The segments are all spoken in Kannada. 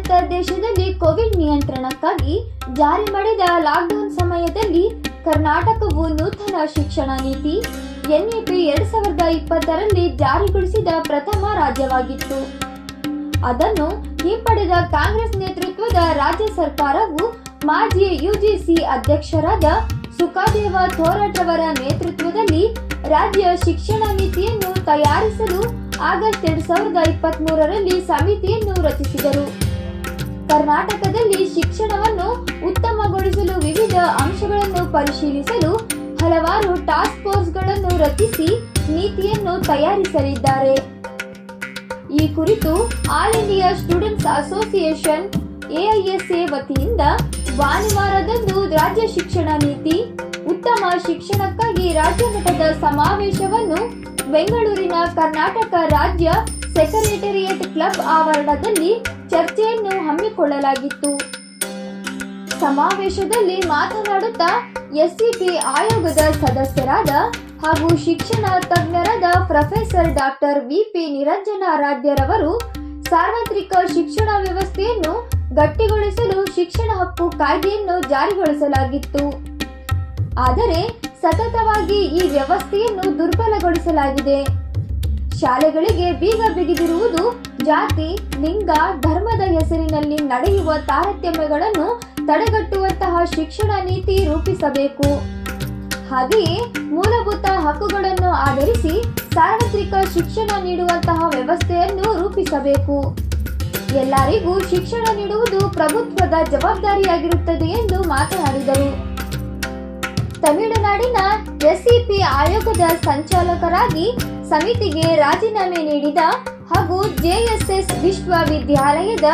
ಭಾರತ ದೇಶದಲ್ಲಿ ಕೋವಿಡ್ ನಿಯಂತ್ರಣಕ್ಕಾಗಿ ಜಾರಿ ಮಾಡಿದ ಲಾಕ್ಡೌನ್ ಸಮಯದಲ್ಲಿ ಕರ್ನಾಟಕವು ನೂತನ ಶಿಕ್ಷಣ ನೀತಿ ಎನ್ಇಪಿ 2020ರಲ್ಲಿ ಜಾರಿಗೊಳಿಸಿದ ಪ್ರಥಮ ರಾಜ್ಯವಾಗಿತ್ತು. ಅದನ್ನು ಹಿಂಪಡೆದ ಕಾಂಗ್ರೆಸ್ ನೇತೃತ್ವದ ರಾಜ್ಯ ಸರ್ಕಾರವು ಮಾಜಿ ಯುಜಿಸಿ ಅಧ್ಯಕ್ಷರಾದ ಸುಖದೇವ ಥೋರಾಟ್ರವರ ನೇತೃತ್ವದಲ್ಲಿ ರಾಜ್ಯ ಶಿಕ್ಷಣ ನೀತಿಯನ್ನು ತಯಾರಿಸಲು ಆಗಸ್ಟ್ 2023ರಲ್ಲಿ ಸಮಿತಿಯನ್ನು ರಚಿಸಿದರು. ಕರ್ನಾಟಕದಲ್ಲಿ ಶಿಕ್ಷಣವನ್ನು ಉತ್ತಮಗೊಳಿಸಲು ವಿವಿಧ ಅಂಶಗಳನ್ನು ಪರಿಶೀಲಿಸಲು ಹಲವಾರು ಟಾಸ್ಕ್ ಫೋರ್ಸ್ಗಳನ್ನು ರಚಿಸಿ ನೀತಿಯನ್ನು ತಯಾರಿಸಲಿದ್ದಾರೆ. ಈ ಕುರಿತು all India students association AISA ವತಿಯಿಂದ ಭಾನುವಾರದಂದು ರಾಜ್ಯ ಶಿಕ್ಷಣ ನೀತಿ ಉತ್ತಮ ಶಿಕ್ಷಣಕ್ಕಾಗಿ ರಾಜ್ಯ ಮಟ್ಟದ ಸಮಾವೇಶವನ್ನು ಬೆಂಗಳೂರಿನ ಕರ್ನಾಟಕ ರಾಜ್ಯ ಸೆಕ್ರೆಟರಿಯೇಟ್ ಕ್ಲಬ್ ಆವರಣದಲ್ಲಿ ಚರ್ಚೆಯನ್ನು ಹಮ್ಮಿಕೊಳ್ಳಲಾಗಿತ್ತು. ಸಮಾವೇಶದಲ್ಲಿ ಮಾತನಾಡುತ್ತಾ SEP ಆಯೋಗದ ಸದಸ್ಯರಾದ ಹಾಗೂ ಶಿಕ್ಷಣ ತಜ್ಞರಾದ ಪ್ರೊಫೆಸರ್ ಡಾಕ್ಟರ್ VP ನಿರಂಜನಾರಾಧ್ಯರವರು ಸಾರ್ವತ್ರಿಕ ಶಿಕ್ಷಣ ವ್ಯವಸ್ಥೆಯನ್ನು ಗಟ್ಟಿಗೊಳಿಸಲು ಶಿಕ್ಷಣ ಹಕ್ಕು ಕಾಯ್ದೆಯನ್ನು ಜಾರಿಗೊಳಿಸಲಾಗಿತ್ತು. ಆದರೆ ಸತತವಾಗಿ ಈ ವ್ಯವಸ್ಥೆಯನ್ನು ದುರ್ಬಲಗೊಳಿಸಲಾಗಿದೆ. ಶಾಲೆಗಳಿಗೆ ಬೀಗ ಬಿಗಿದಿರುವುದು, ಜಾತಿ, ಲಿಂಗ, ಧರ್ಮದ ಹೆಸರಿನಲ್ಲಿ ನಡೆಯುವ ತಾರತಮ್ಯಗಳನ್ನು ತಡೆಗಟ್ಟುವಂತಹ ಶಿಕ್ಷಣ ನೀತಿ ರೂಪಿಸಬೇಕು. ಹಾಗೆಯೇ ಮೂಲಭೂತ ಹಕ್ಕುಗಳನ್ನು ಆಧರಿಸಿ ಸಾರ್ವತ್ರಿಕ ಶಿಕ್ಷಣ ನೀಡುವಂತಹ ವ್ಯವಸ್ಥೆಯನ್ನು ರೂಪಿಸಬೇಕು. ಎಲ್ಲರಿಗೂ ಶಿಕ್ಷಣ ನೀಡುವುದು ಪ್ರಭುತ್ವದ ಜವಾಬ್ದಾರಿಯಾಗಿರುತ್ತದೆ ಎಂದು ಮಾತನಾಡಿದರು. ತಮಿಳುನಾಡಿನ SEP ಆಯೋಗದ ಸಂಚಾಲಕರಾಗಿ ಸಮಿತಿಗೆ ರಾಜೀನಾಮೆ ನೀಡಿದ ಹಾಗೂ JSS ವಿಶ್ವವಿದ್ಯಾಲಯದ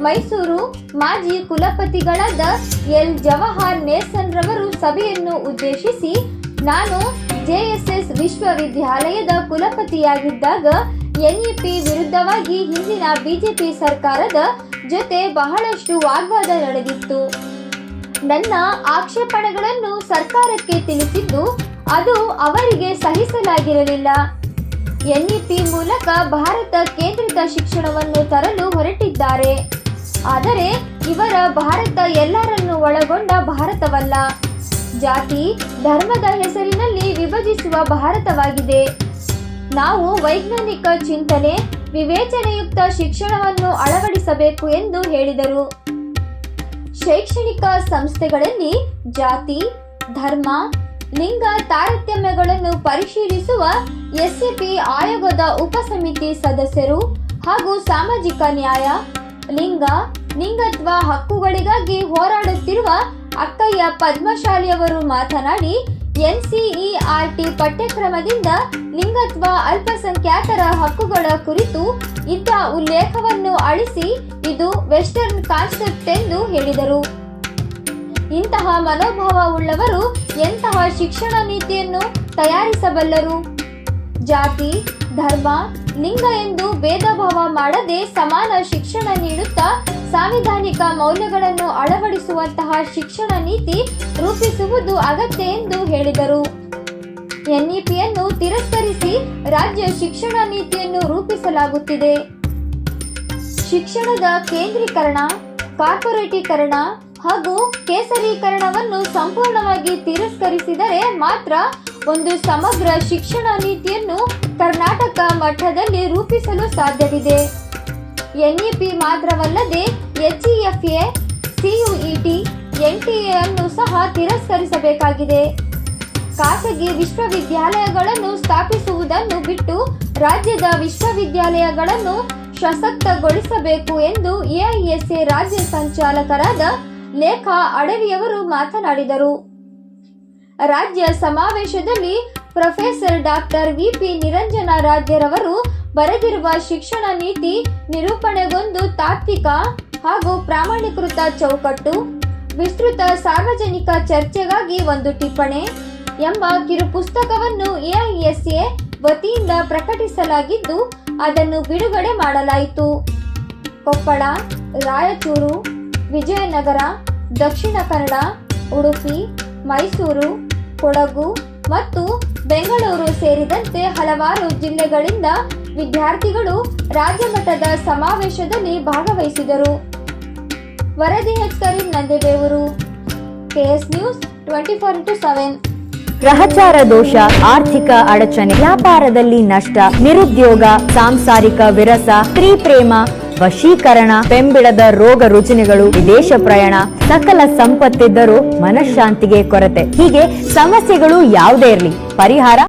ಮೈಸೂರು ಮಾಜಿ ಕುಲಪತಿಗಳಾದ L. ಜವಾಹರ್ ನೇಸನ್ ರವರು ಸಭೆಯನ್ನು ಉದ್ದೇಶಿಸಿ, ನಾನು JSS ವಿಶ್ವವಿದ್ಯಾಲಯದ ಕುಲಪತಿಯಾಗಿದ್ದಾಗ NEP ವಿರುದ್ಧವಾಗಿ ಹಿಂದಿನ ಬಿಜೆಪಿ ಸರ್ಕಾರದ ಜೊತೆ ಬಹಳಷ್ಟು ವಾಗ್ವಾದ ನಡೆದಿತ್ತು. ನನ್ನ ಆಕ್ಷೇಪಣೆಗಳನ್ನು ಸರ್ಕಾರಕ್ಕೆ ತಿಳಿಸಿದ್ದು ಅದು ಅವರಿಗೆ ಸಹಿಸಲಾಗಿರಲಿಲ್ಲ. NEP ಮೂಲಕ ಭಾರತ ಕೇಂದ್ರಿತ ಶಿಕ್ಷಣವನ್ನು ತರಲು ಹೊರಟಿದ್ದಾರೆ. ಆದರೆ ಇವರ ಭಾರತ ಎಲ್ಲರನ್ನೂ ಒಳಗೊಂಡ ಭಾರತವಲ್ಲ, ಜಾತಿ ಧರ್ಮದ ಹೆಸರಿನಲ್ಲಿ ವಿಭಜಿಸುವ ಭಾರತವಾಗಿದೆ. ನಾವು ವೈಜ್ಞಾನಿಕ ಚಿಂತನೆ, ವಿವೇಚನೆಯುಕ್ತ ಶಿಕ್ಷಣವನ್ನು ಅಳವಡಿಸಬೇಕು ಎಂದು ಹೇಳಿದರು. ಶೈಕ್ಷಣಿಕ ಸಂಸ್ಥೆಗಳಲ್ಲಿ ಜಾತಿ, ಧರ್ಮ, ಲಿಂಗ ತಾರತಮ್ಯಗಳನ್ನು ಪರಿಶೀಲಿಸುವ SEP ಆಯೋಗದ ಉಪಸಮಿತಿ ಸದಸ್ಯರು ಹಾಗೂ ಸಾಮಾಜಿಕ ನ್ಯಾಯ, ಲಿಂಗತ್ವ ಹಕ್ಕುಗಳಿಗಾಗಿ ಹೋರಾಡುತ್ತಿರುವ ಅಕ್ಕಯ್ಯ ಪದ್ಮಶಾಲಿಯವರು ಮಾತನಾಡಿ, NCERT ಪಠ್ಯಕ್ರಮದಿಂದ ಲಿಂಗತ್ವ ಅಲ್ಪಸಂಖ್ಯಾತರ ಹಕ್ಕುಗಳ ಕುರಿತು ಇದ್ದ ಉಲ್ಲೇಖವನ್ನು ಅಳಿಸಿ ಇದು ವೆಸ್ಟರ್ನ್ ಕಾನ್ಸೆಪ್ಟ್ ಎಂದು ಹೇಳಿದರು. ಇಂತಹ ಮನೋಭಾವ ಉಳ್ಳವರು ಎಂತಹ ಶಿಕ್ಷಣ ನೀತಿಯನ್ನು ತಯಾರಿಸಬಲ್ಲರು? ಜಾತಿ, ಧರ್ಮ, ಲಿಂಗ ಎಂದು ಭೇದ ಭಾವ ಮಾಡದೆ ಸಮಾನ ಶಿಕ್ಷಣ ನೀಡುತ್ತಾ ಸಾಂವಿಧಾನಿಕ ಮೌಲ್ಯಗಳನ್ನು ಅಳವಡಿಸುವಂತಹ ಶಿಕ್ಷಣ ನೀತಿ ರೂಪಿಸುವುದು ಅಗತ್ಯ ಎಂದು ಹೇಳಿದರು. NEPಯನ್ನು ತಿರಸ್ಕರಿಸಿ ರಾಜ್ಯ ಶಿಕ್ಷಣ ನೀತಿಯನ್ನು ರೂಪಿಸಲಾಗುತ್ತಿದೆ. ಶಿಕ್ಷಣದ ಕೇಂದ್ರೀಕರಣ, ಕಾರ್ಪೊರೇಟೀಕರಣ ಹಾಗೂ ಕೇಸರೀಕರಣವನ್ನು ಸಂಪೂರ್ಣವಾಗಿ ತಿರಸ್ಕರಿಸಿದರೆ ಮಾತ್ರ ಒಂದು ಸಮಗ್ರ ಶಿಕ್ಷಣ ನೀತಿಯನ್ನು ಕರ್ನಾಟಕ ಮಟ್ಟದಲ್ಲಿ ರೂಪಿಸಲು ಸಾಧ್ಯವಿದೆ. NEP ಮಾತ್ರವಲ್ಲದೆ HEFA, CUET, NTA ಅನ್ನು ಸಹ ತಿರಸ್ಕರಿಸಬೇಕಾಗಿದೆ. ಖಾಸಗಿ ವಿಶ್ವವಿದ್ಯಾಲಯಗಳನ್ನು ಸ್ಥಾಪಿಸುವುದನ್ನು ಬಿಟ್ಟು ರಾಜ್ಯದ ವಿಶ್ವವಿದ್ಯಾಲಯಗಳನ್ನು ಸಶಕ್ತಗೊಳಿಸಬೇಕು ಎಂದು AISA ರಾಜ್ಯ ಸಂಚಾಲಕರಾದ ಲೇಖಾ ಅಡವಿಯವರು ಮಾತನಾಡಿದರು. ರಾಜ್ಯ ಸಮಾವೇಶದಲ್ಲಿ ಪ್ರೊಫೆಸರ್ ಡಾಕ್ಟರ್ VP ನಿರಂಜನಾರಾಧ್ಯರವರು ಬರೆದಿರುವ ಶಿಕ್ಷಣ ನೀತಿ ನಿರೂಪಣೆಗೊಂದು ತಾತ್ವಿಕ ಹಾಗೂ ಪ್ರಾಮಾಣೀಕೃತ ಚೌಕಟ್ಟು, ವಿಸ್ತೃತ ಸಾರ್ವಜನಿಕ ಚರ್ಚೆಗಾಗಿ ಒಂದು ಟಿಪ್ಪಣಿ ಎಂಬ ಕಿರು ಪುಸ್ತಕವನ್ನು AISA ವತಿಯಿಂದ ಪ್ರಕಟಿಸಲಾಗಿದ್ದು ಅದನ್ನು ಬಿಡುಗಡೆ ಮಾಡಲಾಯಿತು. ಕೊಪ್ಪಳ, ರಾಯಚೂರು, ವಿಜಯನಗರ, ದಕ್ಷಿಣ ಕನ್ನಡ, ಉಡುಪಿ, ಮೈಸೂರು, ಕೊಡಗು ಮತ್ತು ಬೆಂಗಳೂರು ಸೇರಿದಂತೆ ಹಲವಾರು ಜಿಲ್ಲೆಗಳಿಂದ ವಿದ್ಯಾರ್ಥಿಗಳು ರಾಜ್ಯಮಟ್ಟದ ಸಮಾವೇಶದಲ್ಲಿ ಭಾಗವಹಿಸಿದರು. ವರದಿ ಕರೀಂ ನಂದೇಬೇವರು. KS news 24x7. ಗ್ರಹಚಾರ ದೋಷ, ಆರ್ಥಿಕ ಅಡಚಣೆ, ವ್ಯಾಪಾರದಲ್ಲಿ ನಷ್ಟ, ನಿರುದ್ಯೋಗ, ಸಾಂಸಾರಿಕ ವಿರಸ, ಸ್ತ್ರೀ ಪ್ರೇಮ, ವಶೀಕರಣ, ಬೆಂಬಿಡದ ರೋಗ ರುಜಿನಗಳು, ವಿದೇಶ ಪ್ರಯಾಣ, ಸಕಲ ಸಂಪತ್ತಿದ್ದರೂ ಮನಃಶಾಂತಿಗೆ ಕೊರತೆ, ಹೀಗೆ ಸಮಸ್ಯೆಗಳು ಯಾವುದೇ ಇರಲಿ ಪರಿಹಾರ